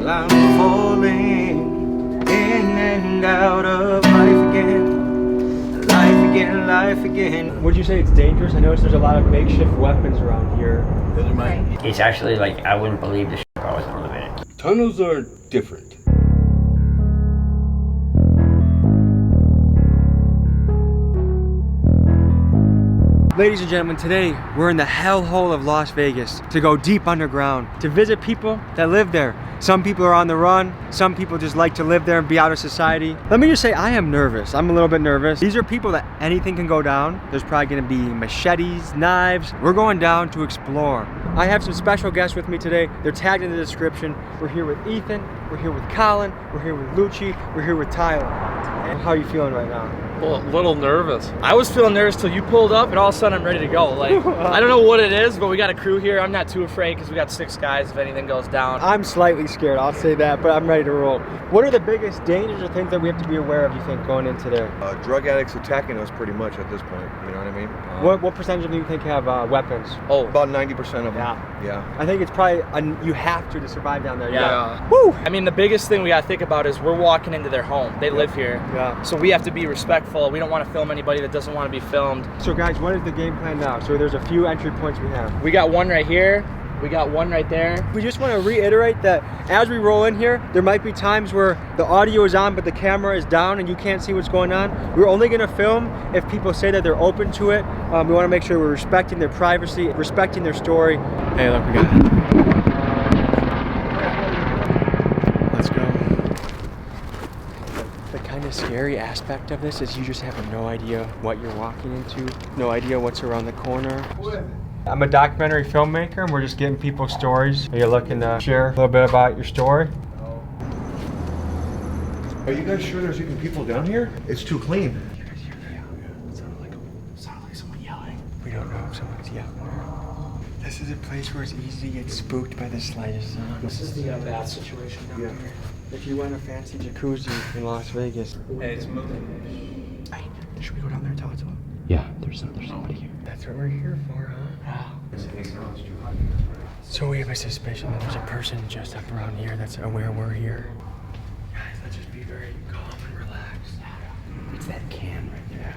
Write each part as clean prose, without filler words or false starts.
Well, I'm falling in and out of life again. Life again, life again. Would you say it's dangerous? I noticed there's a lot of makeshift weapons around here. Those are mine. It's actually like, I wouldn't believe the shit if I wasn't living it. Tunnels are different. Ladies and gentlemen, today we're in the hellhole of Las Vegas to go deep underground, to visit people that live there. Some people are on the run, some people just like to live there and be out of society. Let me just say, I am nervous. I'm a little bit nervous. These are people that anything can go down. There's probably gonna be machetes, knives. We're going down to explore. I have some special guests with me today. They're tagged in the description. We're here with Ethan, we're here with Colin, we're here with Lucci, we're here with Tyler. And how are you feeling right now? Well, a little nervous. I was feeling nervous till you pulled up, and all of a sudden I'm ready to go. Like, I don't know what it is, but we got a crew here. I'm not too afraid because we got 6 guys if anything goes down. I'm slightly scared, I'll say that, but I'm ready to roll. What are the biggest dangers or things that we have to be aware of, you think, going into there? Drug addicts attacking us pretty much at this point, you know what I mean? What percentage of them you think have weapons? Oh, About 90% of them. Yeah. I think it's probably, you have to survive down there. Yeah. Woo! I mean, the biggest thing we got to think about is we're walking into their home. They live here. Yeah. So we have to be respectful. We don't want to film anybody that doesn't want to be filmed. So guys, what is the game plan now? So there's a few entry points we have. We got one right here. We got one right there. We just want to reiterate that as we roll in here, there might be times where the audio is on but the camera is down and you can't see what's going on. We're only going to film if people say that they're open to it. We want to make sure we're respecting their privacy, respecting their story. Hey, look, we got it. Let's go. The kind of scary aspect of this is you just have no idea what you're walking into, no idea what's around the corner. I'm a documentary filmmaker and we're just getting people's stories. Are you looking to share a little bit about your story? Are you guys sure there's even people down here? It's too clean. You guys hear that? It sounded like someone yelling. We don't know if someone's yelling. This is a place where it's easy to get spooked by the slightest sound. This is the bath situation down here. If you want a fancy jacuzzi in Las Vegas. Hey, it's moving. Hey, should we go down there and talk to them? Yeah, there's somebody here. That's what we're here for, huh? So we have a suspicion that there's a person just up around here that's aware we're here. Guys, let's just be very calm and relaxed. It's that can right there.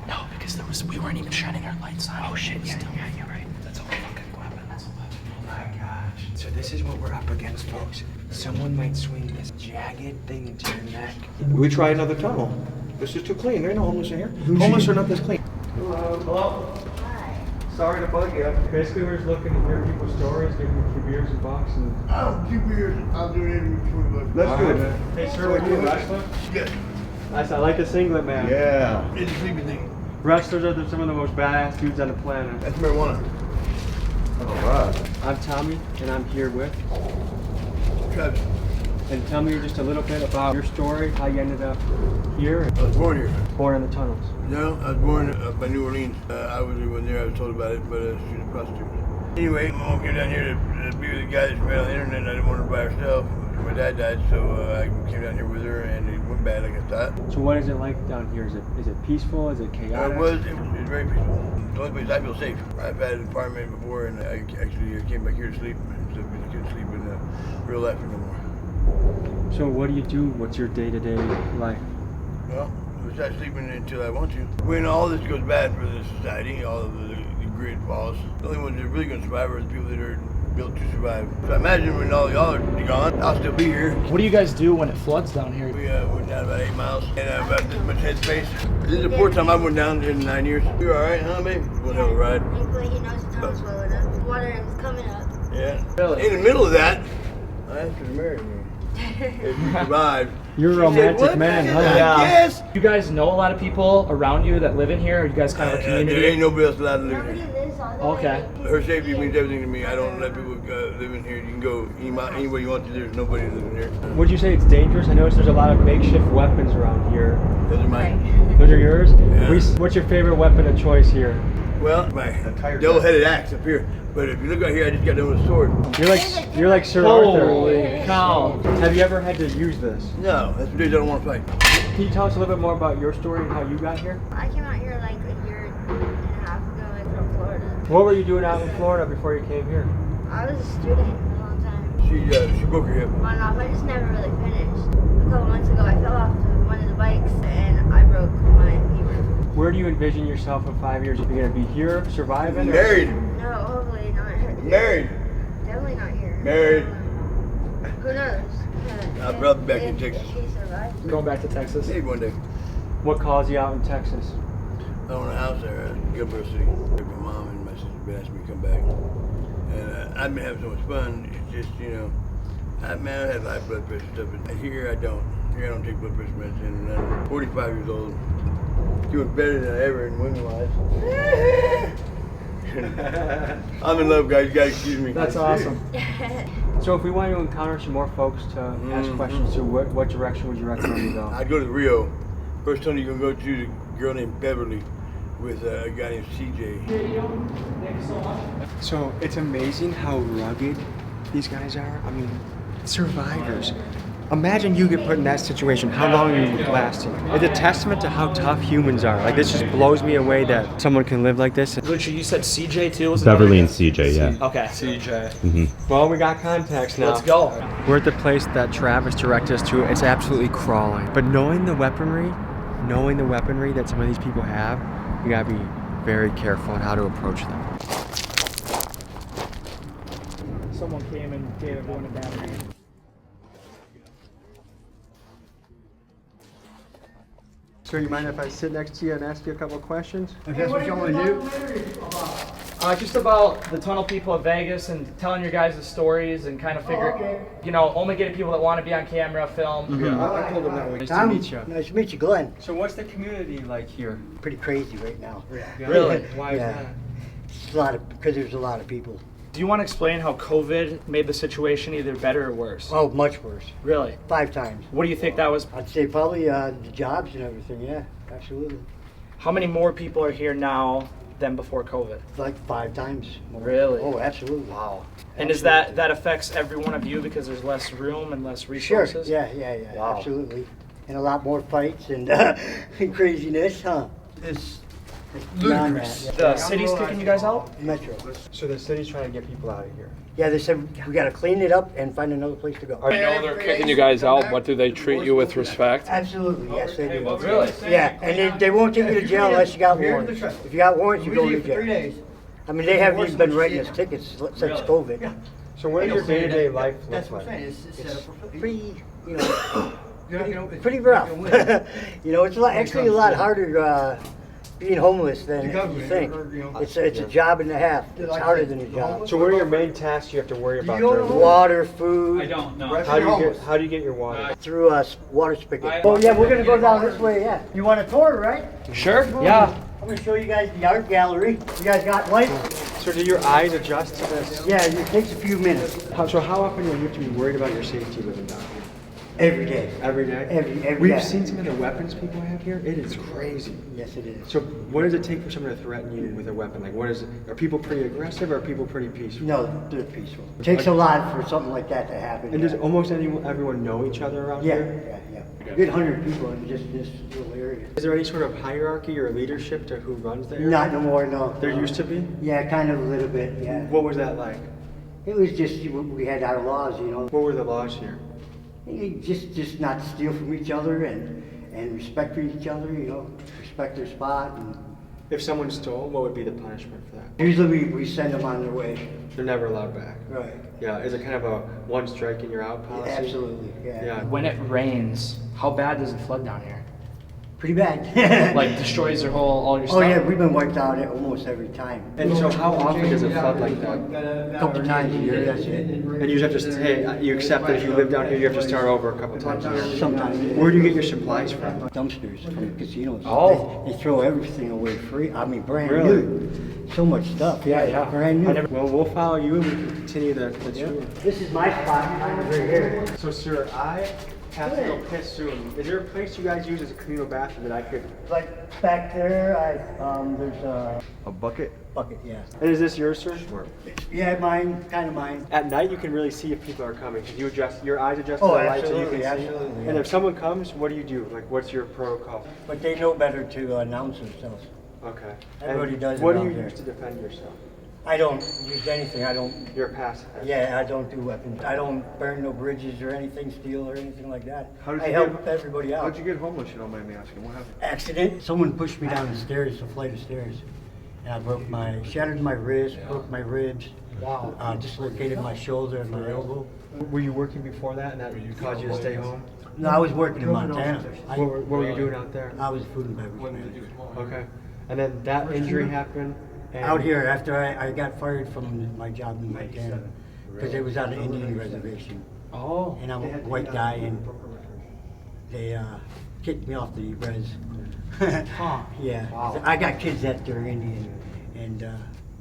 No, because we weren't even shining our lights on. Oh shit, yeah, you're right. That's all fucking weapons. Oh my gosh. So this is what we're up against, folks. Someone might swing this jagged thing into your neck. We try another tunnel. This is too clean. There ain't no homeless in here. Homeless are not this clean. Hello. Sorry to bug you. Basically, we're just looking to hear people's stories, give them a few beers and bucks, and... Oh, 2 beers. I'll do it in between bucks. Let's do it. Hey, sir, are you a wrestler? Yes. Nice, I like the singlet, man. Yeah. It's a sleepy thing. Wrestlers are some of the most badass dudes on the planet. That's marijuana. All right. I'm Tommy, and I'm here with... Travis. And tell me just a little bit about your story, how you ended up here. I was born here. Born in the tunnels. No, I was born by New Orleans. I wasn't there. I was told about it, but she was a prostitute. Anyway, my mom came down here to be with a guy that she met on the internet. And I didn't want her by herself. My dad died, so I came down here with her, and it went bad, like I thought. So what is it like down here? Is it peaceful? Is it chaotic? It was very peaceful. The only place I feel safe. I've had an apartment before, and I actually came back here to sleep. So I couldn't sleep in real life anymore. So what do you do? What's your day-to-day life? Well, besides sleeping until I want to. When all this goes bad for the society, all of the grid falls, the only ones that are really going to survive are the people that are built to survive. So I imagine when all y'all are gone, I'll still be here. What do you guys do when it floods down here? We went down about 8 miles and about this much headspace. This is the fourth time I went down in 9 years. You all right, huh, baby? We'll have a ride. Thankfully, he knows the tunnel's flowing up. The water is coming up. Yeah. Really? In the middle of that, I asked her to marry me. If you survive. You're a romantic man, huh? Yes. You guys know a lot of people around you that live in here? Are you guys kind of a community? There ain't nobody else allowed to live Nobody here. lives on the Okay. Her safety means everything to me. I don't let people live in here. You can go anywhere you want to. There's nobody living here. Would you say it's dangerous? I notice there's a lot of makeshift weapons around here. Those are mine. Those are yours? Yeah. What's your favorite weapon of choice here? Well, my double-headed axe up here. But if you look right here, I just got done with a sword. You're like Sir Arthur. Holy cow. Have you ever had to use this? No, that's the days I don't want to fight. Can you tell us a little bit more about your story and how you got here? I came out here like a year and a half ago from Florida. What were you doing out in Florida before you came here? I was a student for a long time. She broke her hip. On and off. I just never really finished. A couple months ago, I fell off one of the bikes and I broke my femur. Where do you envision yourself in 5 years? Are you going to be here, surviving? Married. No, hopefully not. Married. Definitely not here. Married. Who knows? I'd rather be back in Texas. If he survives. Going back to Texas. Maybe one day. What calls you out in Texas? I own a house there in Gilbert City. My mom and my sister been asking me to come back. And I've been having so much fun. It's just, you know, I have high blood pressure stuff. But here I don't. Here I don't take blood pressure medicine. And I'm 45 years old. Doing better than I ever in women-wise. I'm in love, guys. You gotta excuse me. That's awesome. So if we want to encounter some more folks to ask questions to, what direction would you recommend we go? I'd go to Rio. First time you're gonna go to the girl named Beverly with a guy named CJ. So it's amazing how rugged these guys are. I mean, survivors. Imagine you get put in that situation, how long are you lasting? It's a testament to how tough humans are. Like, this just blows me away that someone can live like this. Richard, you said CJ too? Was it Beverly and another CJ, yeah. guy? Okay. CJ. Well, we got contacts now. Let's go. We're at the place that Travis directed us to. It's absolutely crawling. But knowing the weaponry that some of these people have, you gotta be very careful on how to approach them. Someone came and gave everyone a battery. Sir, you mind if I sit next to you and ask you a couple of questions? That's what you want to do? Just about the tunnel people of Vegas and telling your guys' stories and kind of figure, you know, only getting people that want to be on camera, film. I told them that way. Nice to meet you. Nice to meet you, Glenn. So what's the community like here? Pretty crazy right now. Really? Why is Yeah. that? It's because there's a lot of people. Do you want to explain how COVID made the situation either better or worse? Oh, much worse. Really? 5 times. What do you think that was? I'd say probably the jobs and everything. Yeah, absolutely. How many more people are here now than before COVID? Like 5 times more. Really? Oh, absolutely. Wow. And is that affects every one of you because there's less room and less Sure. resources? Yeah. Wow. Absolutely. And a lot more fights and craziness, huh? It's Beyond ludicrous. that, The city's kicking you guys out? Metro. So the city's trying to get people out of here. Yeah, they said we got to clean it up and find another place to go. I know they're kicking you guys out, but do they treat you with respect? Absolutely, yes, they do. Really? Yeah, and they won't take you to jail unless you got warrants. If you got warrants, you go to jail. I mean, they haven't even been writing us tickets since COVID. So what does your day-to-day life look That's what like? I'm saying. It's set up for Pretty, pretty rough. It's actually a lot harder being homeless than you think. It's a job and a half. It's harder than a job. So what are your main tasks you have to worry about during the day? Water, food, How do you get your water? through a water spigot. Oh yeah, we're gonna go down this way. Yeah. You want a tour, right? Sure. Yeah. I'm gonna show you guys the art gallery. You guys got lights? So do your eyes adjust to this? Yeah, it takes a few minutes. So how often do you have to be worried about your safety living down here? Every day. Every day? Every We've day. seen some of the weapons people have here. It is crazy. Yes, it is. So what does it take for someone to threaten you with a weapon? Like, what is it? Are people pretty aggressive or are people pretty peaceful? No, they're peaceful. It takes a lot for something like that to happen. And does almost everyone know each other around here? Yeah. Good 100 people in just this little area. Is there any sort of hierarchy or leadership to who runs the area? Not no more, no. There used to be? Yeah, kind of a little bit, yeah. What was that like? It was just, we had our laws, What were the laws here? Just not to steal from each other and respect for each other, respect their spot. And If someone stole, what would be the punishment for that? usually we send them on their way. They're never allowed back. Right. Yeah, is it kind of a one strike and you're out policy? Absolutely, Yeah. When it rains, how bad does it flood down here? Pretty bad. Like destroys all your Oh stuff? yeah, we've been wiped out almost every time. And so how often does it flood like that? A couple times a year, that's it. And you just have to say, you accept that if you live down here, you have to start over a couple times a year? Sometimes. Where do you get your supplies from? Dumpsters from casinos. Oh. They throw everything away free. I mean, brand Really? new. So much stuff. Yeah. Brand new. Well, we'll follow you and we can continue the tour. This is my spot right here. So, sir, I have to go piss soon. Is there a place you guys use as a communal bathroom that I could? Like back there, there's A bucket? bucket, yeah. And is this yours, sir? Yeah, mine, kind of mine. At night, you can really see if people are coming. Can you adjust your eyes adjust Oh, to the light so you absolutely, can see? absolutely, And yeah. if someone comes, what do? Like, what's your protocol? But they know better to announce themselves. Okay. Everybody And does What do around you here. use to defend yourself? I don't use anything. I don't. You're a pacifist. Yeah, I don't do weapons. I don't burn no bridges or anything, steal or anything like that. How did I you help get- everybody out. How'd you get homeless, you don't mind me asking? What happened? Accident. Someone pushed me down the stairs, a flight of stairs, and I shattered my wrist, broke my ribs. Wow. Dislocated my shoulder and my elbow. Were you working before that and that caused you to stay home? No, I was working in Montana. What were you doing out there? I was a food and beverage manager. Okay. And then that injury happened? And Out here, after I got fired from my job in Montana, because it was on an Indian reservation. Oh. And I'm a white guy, and they kicked me off the res. Yeah. Wow. I got kids that are Indian, and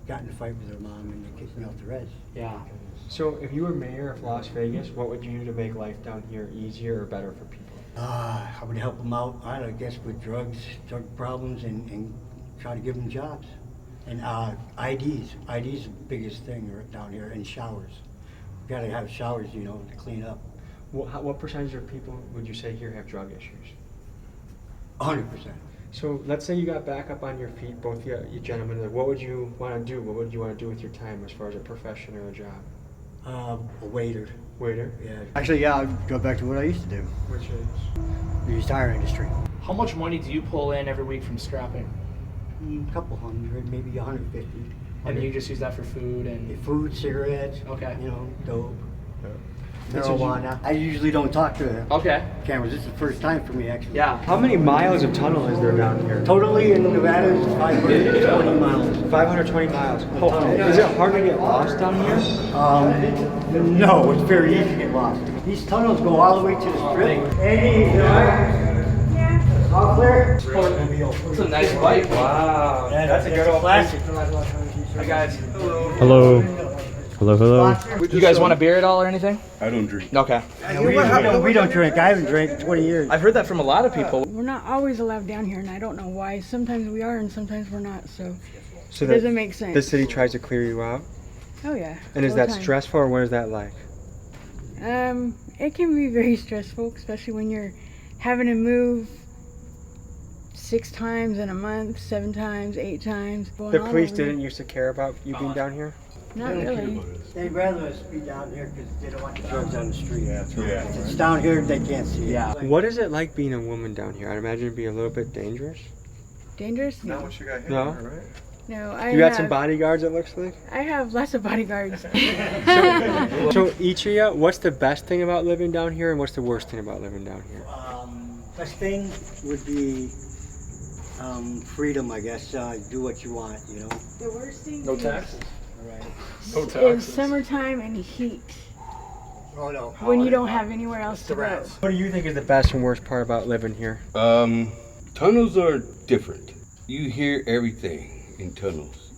got in a fight with their mom, and they kicked me off the res. Yeah. So if you were mayor of Las Vegas, what would you do to make life down here easier or better for people? I would help them out, I guess, with drug problems, and try to give them jobs. And IDs. IDs the biggest thing down here, and showers. We gotta have showers, you know, to clean up. What percentage of people would you say here have drug issues? 100%. So let's say you got back up on your feet, both you gentlemen. What would you want to do? What would you want to do with your time as far as a profession or a job? A waiter. Waiter? Yeah. Actually, yeah, I'd go back to what I used to do. Which is? The tire industry. How much money do you pull in every week from scrapping? A couple hundred, maybe 150. And you just use that for food and... Food, cigarettes, Okay. you know, dope, That's what marijuana. I usually don't talk to Okay. cameras. This is the first time for me, actually. Yeah. How many miles of tunnel is there down here? Totally in Nevada is 520 miles. 520 miles. Is it hard to get lost down here? No, it's very easy to get lost. These tunnels go all the way to the strip. Eddie, all clear? It's a nice bike. Wow. That's a good old classic. Hi guys. Hello. Hello, hello. You guys want a beer at all or anything? I don't drink. Okay. We don't drink. I haven't drank in 20 years. I've heard that from a lot of people. We're not always allowed down here, and I don't know why. Sometimes we are, and sometimes we're not. So So it doesn't make sense. The city tries to clear you out? Oh yeah. And is all the that time. stressful, or what is that like? It can be very stressful, especially when you're having to move 6 times in a month, 7 times, 8 times. The police didn't used to care about you being down here? Not really. They'd rather us be down here because they don't want the drugs on the street. If it's down here, they can't see it. Yeah. What is it like being a woman down here? I'd imagine it'd be a little bit dangerous. Dangerous? Not No. what you got here, No? right? No, I You got have, some bodyguards, it looks like? I have lots of bodyguards. So each of you, what's the best thing about living down here, and what's the worst thing about living down here? Best thing would be freedom, I guess. Do what you want, you know. The worst thing No taxes. is summertime and heat. Oh no. When you don't have anywhere else to go. What do you think is the best and worst part about living here? Tunnels are different. You hear everything in tunnels.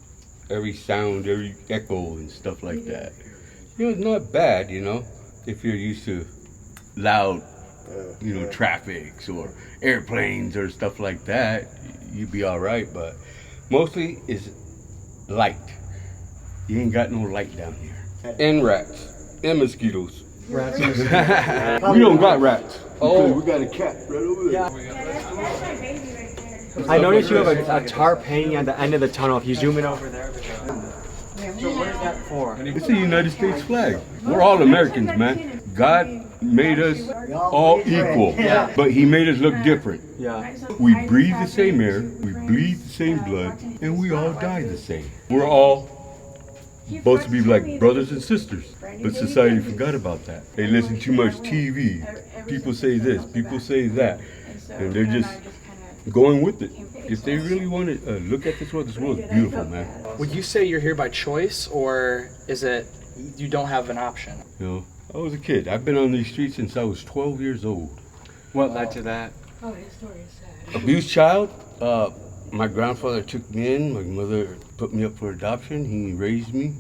Every sound, every echo and stuff like that. You know, it's not bad, you know, if you're used to loud, traffics or airplanes or stuff like that, you'd be all right, but mostly it's light. You ain't got no light down here. And rats. And mosquitoes. Rats. We don't got rats. Oh, we got a cat right over there. I noticed you have a tarp hanging at the end of the tunnel. If you zoom in over there. So what is that for? It's the United States flag. We're all Americans, man. God made us all equal, but He made us look different. Yeah. We breathe the same air, we bleed the same blood, and we all die the same. We're all supposed to be like brothers and sisters, but society forgot about that. They listen too much TV. People say this, people say that, and they're just going with it. If they really want to look at this world is beautiful, man. Would you say you're here by choice, or is it you don't have an option? You know, I was a kid. I've been on these streets since I was 12 years old. What led to that? Oh, this story is sad. Abused child. My grandfather took me in. My mother put me up for adoption. He raised me.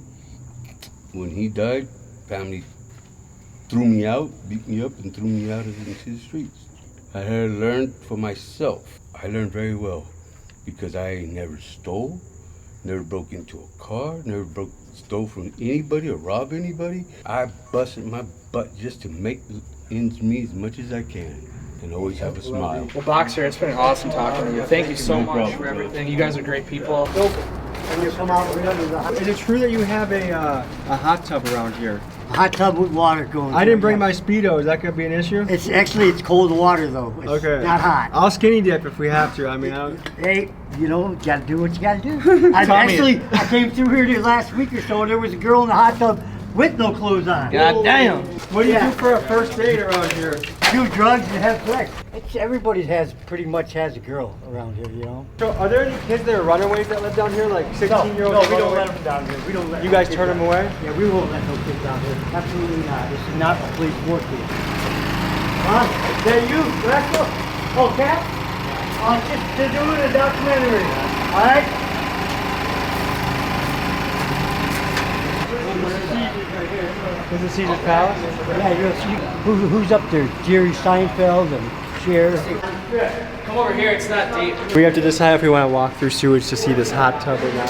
When he died, family threw me out, beat me up, and threw me out into the streets. I had to learn for myself. I learned very well because I never stole, never broke into a car, never stole from anybody or robbed anybody. I busted my butt just to make ends meet as much as I can and always have a smile. Well, Boxer, it's been awesome talking to you. Thank you so much for everything. You guys are great people. and you come out right under the hot. Is it true that you have a hot tub around here? A hot tub with water going. I didn't bring yeah. my Speedos. That could be an issue? It's actually, it's cold water though. It's Okay. not hot. I'll skinny dip if we have to. I mean, Hey, you know, you gotta do what you gotta do. I came through here last week or so, and there was a girl in the hot tub with no clothes on. God damn. what do you do for a first date around here? Do drugs and have sex. Everybody pretty much has a girl around here, you know. So, are there any kids that are runaways that live down here, like 16-year-olds? No, we don't let them down here. We don't let. You guys turn them away? Yeah, we won't let no kids down here. Absolutely not. This is not a place for kids. Huh? Is that you, Rachel? Oh, Cat? Just to do a documentary. All right? This is Caesar's Palace? Yeah, you'll see. Who's up there? Jerry Seinfeld and Cher. Come over here, it's not deep. We have to decide if we want to walk through sewage to see this hot tub or not.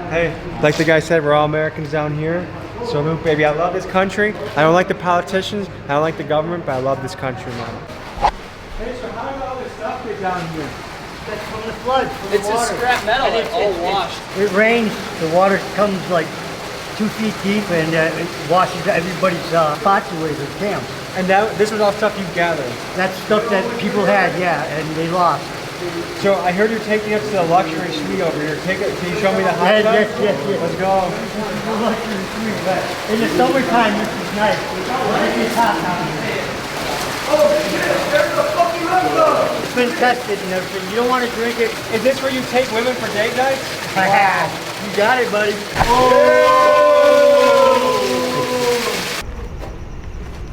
Hey, like the guy said, we're all Americans down here. So, baby, I love this country. I don't like the politicians. I don't like the government, but I love this country, man. Hey, so how did all this stuff get down here? That's from the flood. It's a scrap metal, it's all washed. It rains, the water comes like 2 feet deep, and it washes everybody's spots away, their camps. And this was all stuff you gathered? That's stuff that people had, yeah, and they lost. So I heard you're taking us to the luxury suite over here. Can you show me the hot tub? Yes. Let's go. Luxury suite, but in the summertime, this is nice. It's hot down here. Oh shit, there's a fucking hot tub! It's been tested and everything. You don't want to drink it. Is this where you take women for date nights? Wow. You got it, buddy.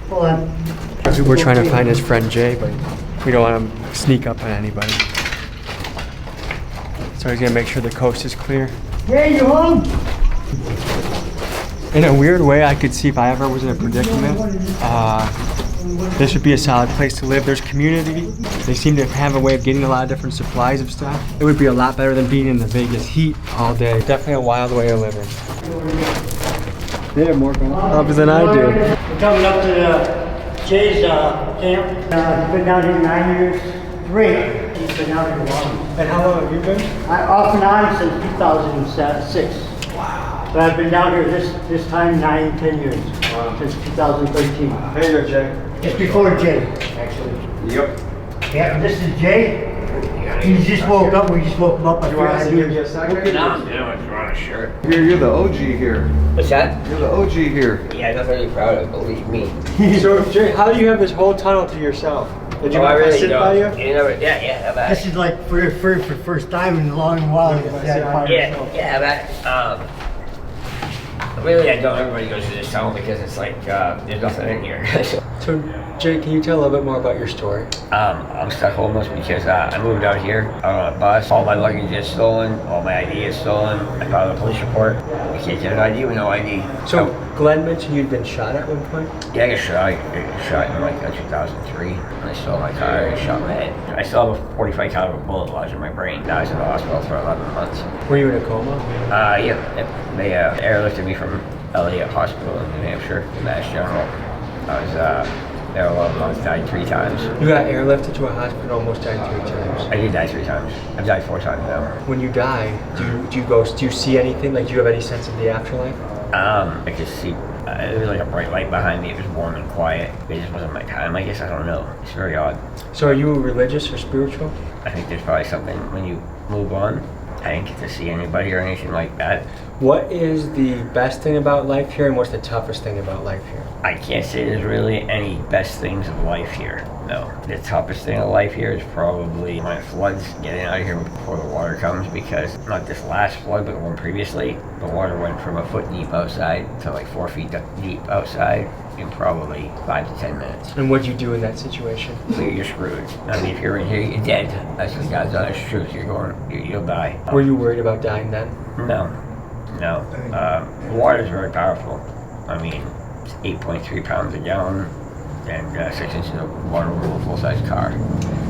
Hold on. We're trying to find his friend Jay, but we don't want him to sneak up on anybody. So he's gonna make sure the coast is clear. Hey, you home? In a weird way, I could see if I ever was in a predicament, this would be a solid place to live. There's community. They seem to have a way of getting a lot of different supplies of stuff. It would be a lot better than being in the Vegas heat all day. Definitely a wild way of living. They have more clubs than I do. We're coming up to Jay's camp. He's been down here 9 years. 3. He's been down here long. And how long have you been? Off and on since 2006. Wow. But I've been down here this time 9-10 years. Wow. Since 2013. There you go, Jay. Just before Jay, actually. Yep. Yeah, this is Jay. He just woke up. We just woke him up. You want us to give you a second? No, I'm doing it for a shirt. You're the OG here. What's that? You're the OG here. Yeah, nothing to be proud of, believe me. So, Jay, how do you have this whole tunnel to yourself? Did you I really sit don't. by you? You know, yeah, about This is like for first time in a long while. Really, I don't. Everybody goes to this tunnel because it's like there's nothing in here. So, Jay, can you tell a little bit more about your story? I'm stuck homeless because I moved out here on a bus. All my luggage is stolen. All my ID is stolen. I filed a police report. I can't get an ID with no ID. So, Glenn mentioned you'd been shot at one point? Yeah, I got shot in like 2003. I stole my car and shot my head. I still have a 45 caliber bullet lodged in my brain. I was in the hospital for 11 months. Were you in a coma? Yeah. They airlifted me from Elliott Hospital in New Hampshire, Mass General. I was there 11 months, died 3 times. You got airlifted to a hospital, almost died 3 times. I did die 3 times. I've died 4 times now. When you die, do you see anything? Like, do you have any sense of the afterlife? I could see, it was like a bright light behind me. It was warm and quiet. It just wasn't my time, I guess. I don't know. It's very odd. So are you religious or spiritual? I think there's probably something when you move on. I didn't get to see anybody or anything like that. What is the best thing about life here, and what's the toughest thing about life here? I can't say there's really any best things of life here, no. The toughest thing of life here is probably when it floods, getting out of here before the water comes, because not this last flood, but the one previously, the water went from a foot deep outside to like 4 feet deep outside in probably 5 to 10 minutes. And what'd you do in that situation? So you're screwed. I mean, if you're in here, you're dead. That's just God's honest truth. You'll die. Were you worried about dying then? No. The water is very powerful. I mean, it's 8.3 pounds a gallon and 6 inches of water will rule a full-size car.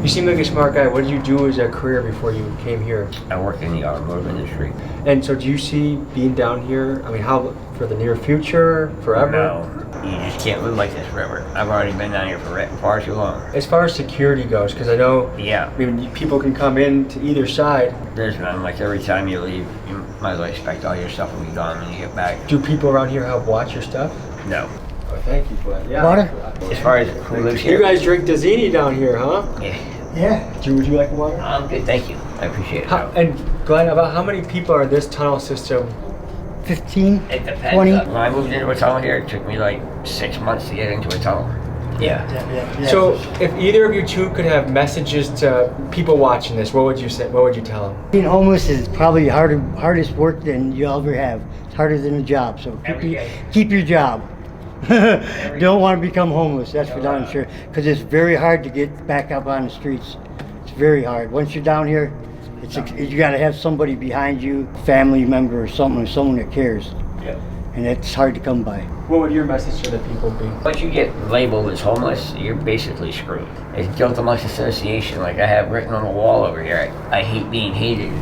You seem like a smart guy. What did you do as a career before you came here? I worked in the automotive industry. And so do you see being down here, I mean, how, for the near future, forever? No. You just can't live like this forever. I've already been down here for far too long. As far as security goes, because I know Yeah. I mean, people can come in to either side. There's none. Like every time you leave, you might as well expect all your stuff will be gone when you get back. Do people around here help watch your stuff? No. Oh, thank you, bud. Yeah. Water? As far as who lives here. You guys drink Dazzini down here, huh? Yeah. Yeah. Would you like water? I'm good, thank you. I appreciate it. And Glenn, about how many people are in this tunnel system? 15, It depends. 20. When I moved into a tunnel here, it took me like 6 months to get into a tunnel. Yeah. Yeah. So, if either of you two could have messages to people watching this, what would you say? What would you tell them? Being homeless is probably hardest work than you'll ever have. It's harder than a job, so keep your job. Don't want to become homeless, that's for darn sure. Because it's very hard to get back up on the streets. It's very hard. Once you're down here, you got to have somebody behind you, family member or something, someone that cares. Yeah. And it's hard to come by. What would your message to the people be? Once you get labeled as homeless, you're basically screwed. It's guilt amongst association. Like I have written on the wall over here, I hate being hated.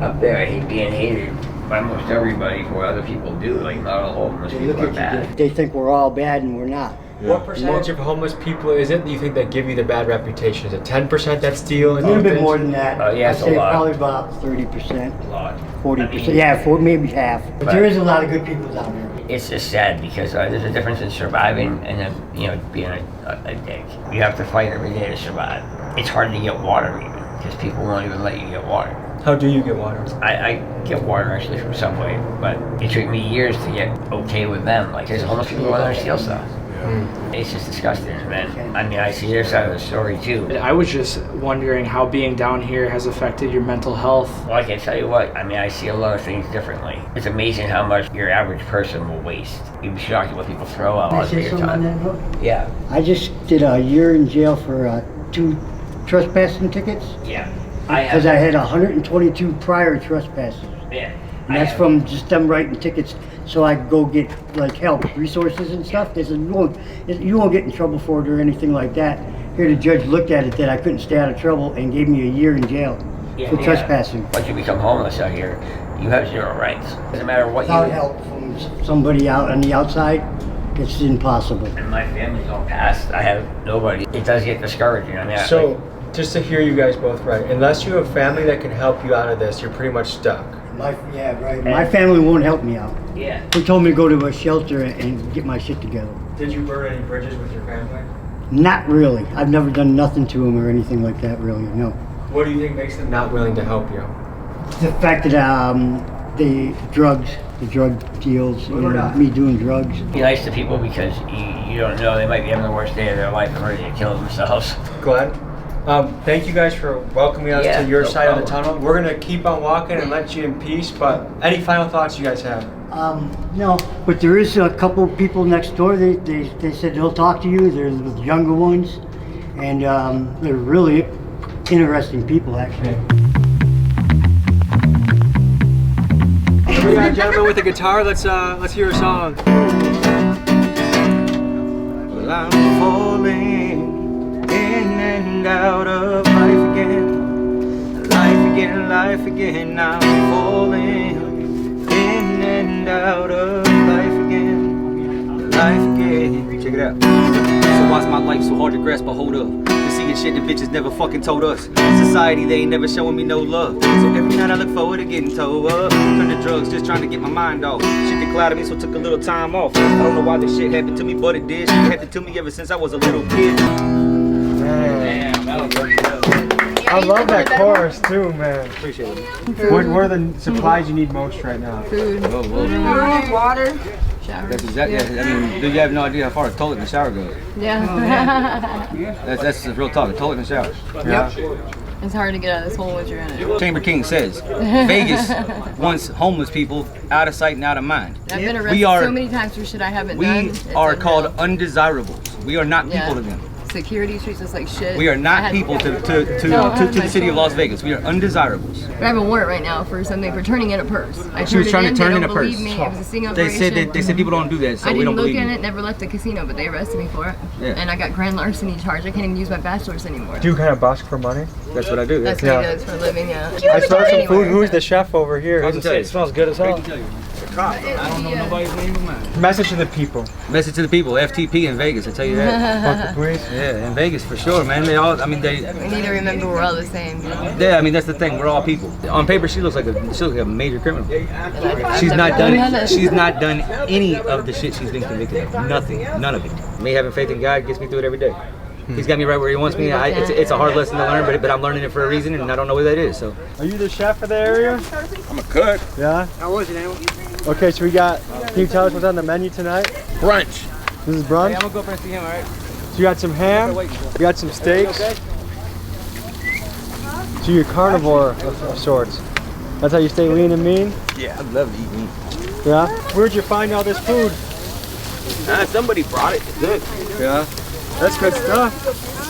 Up there, I hate being hated by almost everybody for what other people do. Like not all homeless They people look are at bad. you, they think we're all bad and we're not. What percentage of homeless people is it that you think that give you the bad reputation? Is it 10% that steal? A little bit more than that. Oh, yeah, I'd it's a say lot. probably about 30%, A lot. 40%. Yeah, maybe half. But there is a lot of good people down there. It's just sad because there's a difference in surviving and then, being a dick. You have to fight every day to survive. It's hard to get water even because people won't even let you get water. How do you get water? I get water actually from Subway, but it took me years to get okay with them. Like there's homeless people go there and steal stuff. It's just disgusting, man. I mean, I see their side of the story too. I was just wondering how being down here has affected your mental health. Well, I can tell you what, I mean, I see a lot of things differently. It's amazing how much your average person will waste. You'd be shocked at what people throw out Can I all say your something on time. that note? Yeah. I just did a year in jail for 2 trespassing tickets. Yeah. Because I had 122 prior trespasses. Yeah. And that's from just them writing tickets so I could go get like help, resources and stuff. They said, you won't get in trouble for it or anything like that. Here the judge looked at it that I couldn't stay out of trouble and gave me a year in jail for trespassing. Once you become homeless out here, you have zero rights. Doesn't matter what Without you help from somebody out on the outside, it's impossible. And my family's all passed. I have nobody. It does get discouraging. I mean, just to hear you guys both right, unless you have family that can help you out of this, you're pretty much stuck. Yeah, right. My family won't help me out. Yeah. They told me to go to a shelter and get my shit together. Did you burn any bridges with your family? Not really. I've never done nothing to them or anything like that, really, no. What do you think makes them not willing to help you? The fact that the drug deals, me doing drugs. Be nice to people because you don't know, they might be having the worst day of their life and ready to kill themselves. Glenn, thank you guys for welcoming us to your side of the tunnel. We're going to keep on walking and let you in peace, but any final thoughts you guys have? No, but there is a couple people next door. They said they'll talk to you. They're the younger ones, and they're really interesting people, actually. We got a gentleman with a guitar. Let's hear a song. Well, I'm falling in and out of life again. Life again. I'm falling in and out of life again. Check it out. So why's my life so hard to grasp? But hold up. Seeing shit the bitches never fucking told us. Society, they ain't never showing me no love. So every night I look forward to getting towed up. Turn to drugs, just trying to get my mind off. Shit that clouded me, so took a little time off. I don't know why this shit happened to me, but it did. Shit happened to me ever since I was a little kid. Man. I love that chorus too, man. Appreciate it. What are the supplies you need most right now? Food. Water. Shower. That's exactly. I mean, do you have no idea how far the toilet and the shower goes? Yeah. That's the real talk. The toilet and the shower. Yeah. It's hard to get out of this hole once you're in it. Chamber King says Vegas wants homeless people out of sight and out of mind. I've been arrested so many times for shit I haven't done. We are called undesirables. We are not people to them. Security treats us like shit. We are not people to the city of Las Vegas. We are undesirables. But I have a warrant right now for something for turning in a purse. She was trying to turn in a purse. Me. It was a sting They operation. said people don't do that, so we don't believe I didn't look in it, never left the casino, but they arrested me for it. Yeah. And I got grand larceny charge. I can't even use my bachelor's anymore. Do you kind of busk for money? That's what I do. That's what he does for a living, yeah. I smell some food. Who's the chef over here? It smells good as hell. I don't know nobody's name but mine. Message to the people. Message to the people, FTP in Vegas, I tell you that. Fuck the police. Yeah, in Vegas for sure, man. They all, I mean, We need to remember we're all the same. You know? yeah, I mean, that's the thing. We're all people. On paper, she looks like a major criminal. She's not done any of the shit she's been convicted of. Nothing, none of it. Me having faith in God gets me through it every day. He's got me right where he wants me. It's a hard lesson to learn, but I'm learning it for a reason, and I don't know what that is. So. Are you the chef of the area? I'm a cook. Yeah. How was it, Animal? Okay, so we got. Can you tell us what's on the menu tonight? Brunch. This is brunch. Hey, I'm gonna go up and see him. All right. So you got some ham. We got some steaks. So you're carnivore of sorts. That's how you stay lean and mean? Yeah, I'd love to eat meat. Yeah? Where'd you find all this food? Somebody brought it. It's good. Yeah. That's good stuff.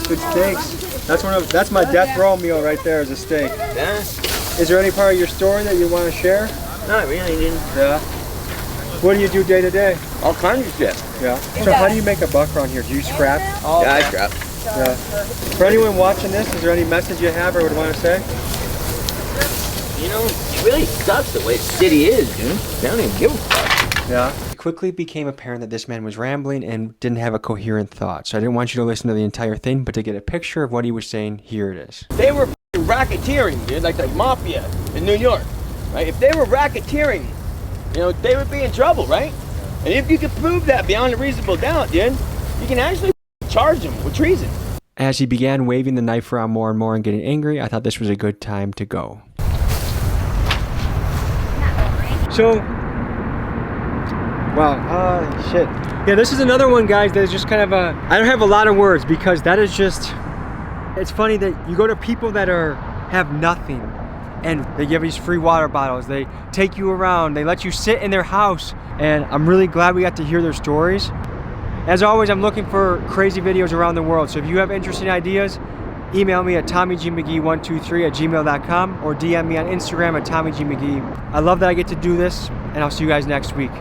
Good steaks. That's my death row meal right there is a steak. Yeah. Is there any part of your story that you want to share? Not really, dude. Yeah. What do you do day to day? All kinds of shit. Yeah. So how do you make a buck around here? Do you scrap? Yeah, I scrap. Yeah. For anyone watching this, is there any message you have or would want to say? You know, it really sucks the way the city is, dude. They don't even give a fuck. Yeah. It quickly became apparent that this man was rambling and didn't have a coherent thought. So I didn't want you to listen to the entire thing, but to get a picture of what he was saying, here it is. They were racketeering, dude, like the mafia in New York, right? If they were racketeering, you know, they would be in trouble, right? And if you could prove that beyond a reasonable doubt, dude, you can actually charge them with treason. As he began waving the knife around more and more and getting angry, I thought this was a good time to go. So, wow, shit. Yeah, this is another one, guys, that is just kind of a, I don't have a lot of words because that is just, it's funny that you go to people that have nothing and they give you these free water bottles, they take you around, they let you sit in their house, and I'm really glad we got to hear their stories. As always, I'm looking for crazy videos around the world, so if you have interesting ideas, email me at TommyGMcGee123@gmail.com or DM me on Instagram at TommyGMcGee. I love that I get to do this, and I'll see you guys next week.